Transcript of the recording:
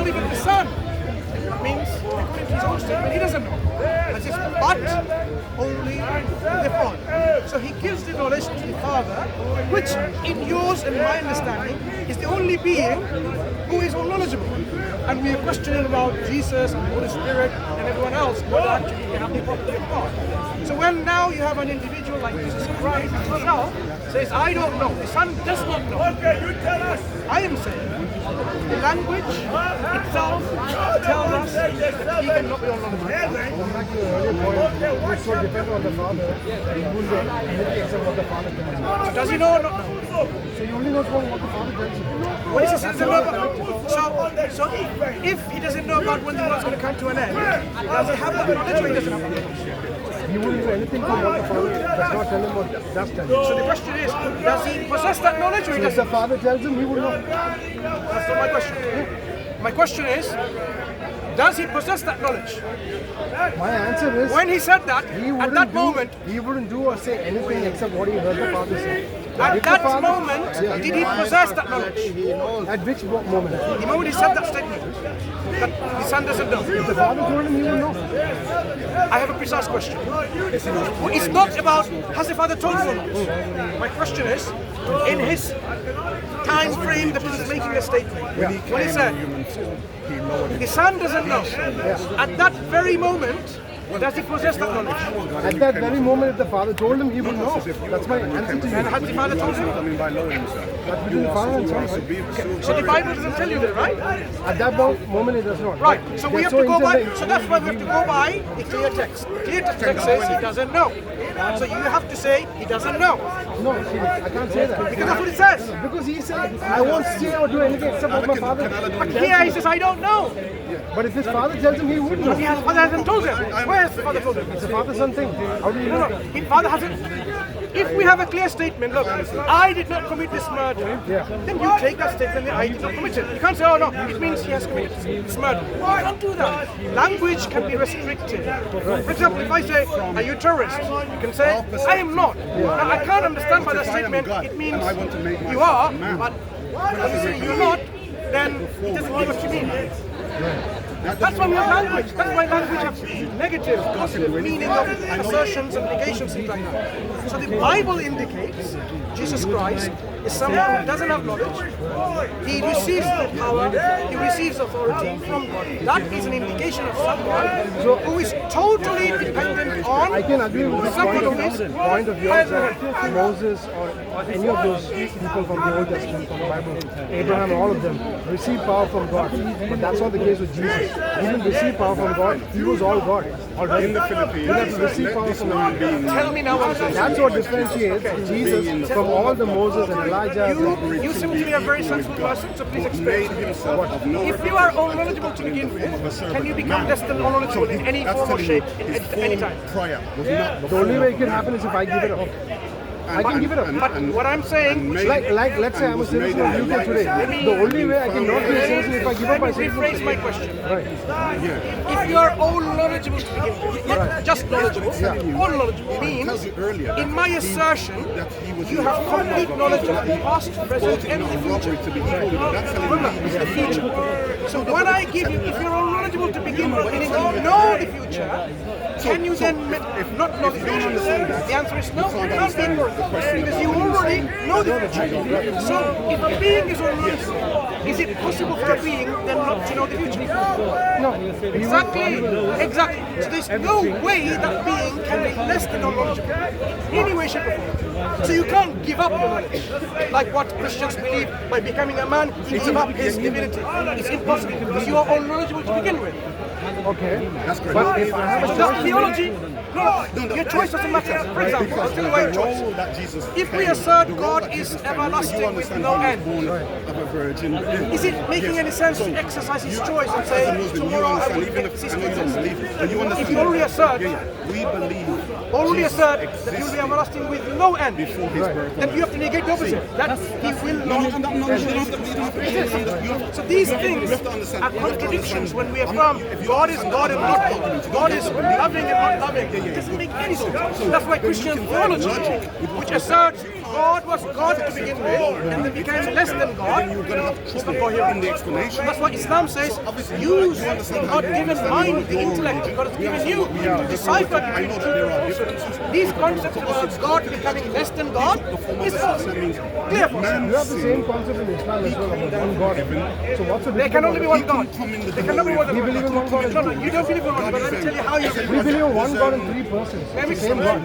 even the Son. It means, according to his own statement, he doesn't know. It says, but only the Father. So he gives the knowledge to the Father, which in yours and my understanding is the only being who is all knowledgeable. And we are questioning about Jesus and the Holy Spirit and everyone else, whether actually they have the property of God. So when now you have an individual like Jesus Christ himself says, I don't know, the Son does not know. Okay, you tell us. I am saying the language itself tells us that he cannot be all knowledgeable. Which would depend on the Father. He wouldn't know anything except what the Father tells him. Does he know or not know? So he only knows what the Father tells him. What is he doesn't know about? So if he doesn't know about when the world's going to come to an end, does he have that knowledge or he doesn't have that knowledge? He wouldn't know anything from what the Father does not tell him or does tell him. So the question is, does he possess that knowledge or he If doesn't? the Father tells him, he would know. That's not my question. My question is, does he possess that knowledge? My answer is, When he said that, at that moment, he wouldn't do or say anything except what he heard the Father say. at that moment, did he possess that knowledge? At which moment? The moment he said that statement, that the Son doesn't know. If the Father told him, he would know. I have a precise question. It's not about has the Father told him or not. My question is, in his time frame that he's making a statement, when he said, the Son doesn't know, at that very moment, does he possess that knowledge? At that very moment, if the Father told him, he would know. That's my answer to you. And had the Father told him? That's between the Father and Son. So the Bible doesn't tell you that, right? At that moment, it does not. Right. So we That's have to go by. interesting. So that's why we have to go by the clear text. Clear text says he doesn't know. So you have to say he doesn't know. No, I can't say that. Because that's what it says. Because he said, I won't say or do anything except what my Father But here he says, I don't know. But if his Father tells him, he would know. But his Father hasn't told him. Where has the Father told him? It's a Father-Son thing. How do you No, know? no. His Father hasn't. If we have a clear statement, look, I did not commit this murder, then you take that statement that I did not commit it. You can't say, oh no, it means he has committed this murder. You can't do that. Language can be restricted. For example, if I say, are you a terrorist? You can say, I am not. Now, I can't understand by that statement, it means you are, but when you say you're not, then it doesn't mean what you mean. That's why we have language. That's why language has negative, positive meaning of assertions and negations, things like that. So the Bible indicates Jesus Christ is someone who doesn't have knowledge. He receives the power, he receives authority from God. That is an indication of someone who is totally dependent on I can agree with this someone who is point of yours that Moses or any of those people from the Old Testament, from the Bible, Abraham, all of them, receive power from God. But that's not the case with Jesus. He didn't receive power from God. He was all God. Already. In the Philippines, He had to receive power from God. Tell me now what it is. That's what differentiates Jesus from all the Moses and Elijah. You seem to be a very sensible person, so please explain. made himself of no If you are unknowledgeable to begin with, can you become destined unknowledgeable in any form or shape at any time? Prayer was not The only way it can happen is if I give it up. I can give it up. But what I'm saying, Like let's say I'm a citizen of UK today. The only way I can not be a citizen is if I give up my rephrase citizenship. my question. Right. If you are all knowledgeable to begin with, not just knowledgeable, all knowledgeable means, in my assertion, you have complete knowledge of the past, present, and the future. Remember, it's the future. So when I give you, if you're all knowledgeable to begin with, meaning you know the future, can you then not know the future? The answer is no, you can't be ignorant. Because you already know the future. So if a being is all knowledgeable, is it possible for a being then not to know the future? No. Exactly. So there's no way that being can be less than knowledgeable. Any way, shape, or form. So you can't give up your knowledge. Like what Christians believe by becoming a man, he give up his divinity. It's impossible because you are all knowledgeable to begin with. Okay. That's correct. But if I have a That theology, no, your choice doesn't matter. For example, I'll tell you why your choice. If we assert God is everlasting with no end, is it making any sense to exercise his choice and say, tomorrow I will cease to exist? If you already assert, that you will be everlasting with no end, then you have to negate the opposite, that he will not exist. So these things are contradictions when we affirm God is God and not God. God is loving and not loving. It doesn't make any sense. That's why Christian theology, which asserts God was God to begin with, and then became less than God, it's not coherent. That's what Islam says. Use the God-given mind, the intellect that God has given you to decipher between truth and falsehood. These concepts about God becoming less than God is false. Clear false. You have the same concept in Islam as well about one God. So what's the difference? There can only be one God. There cannot be more than We one believe in God. one God. No, you don't believe in one God, but let me tell you how you We believe in one God in three persons. Let me It's the same God.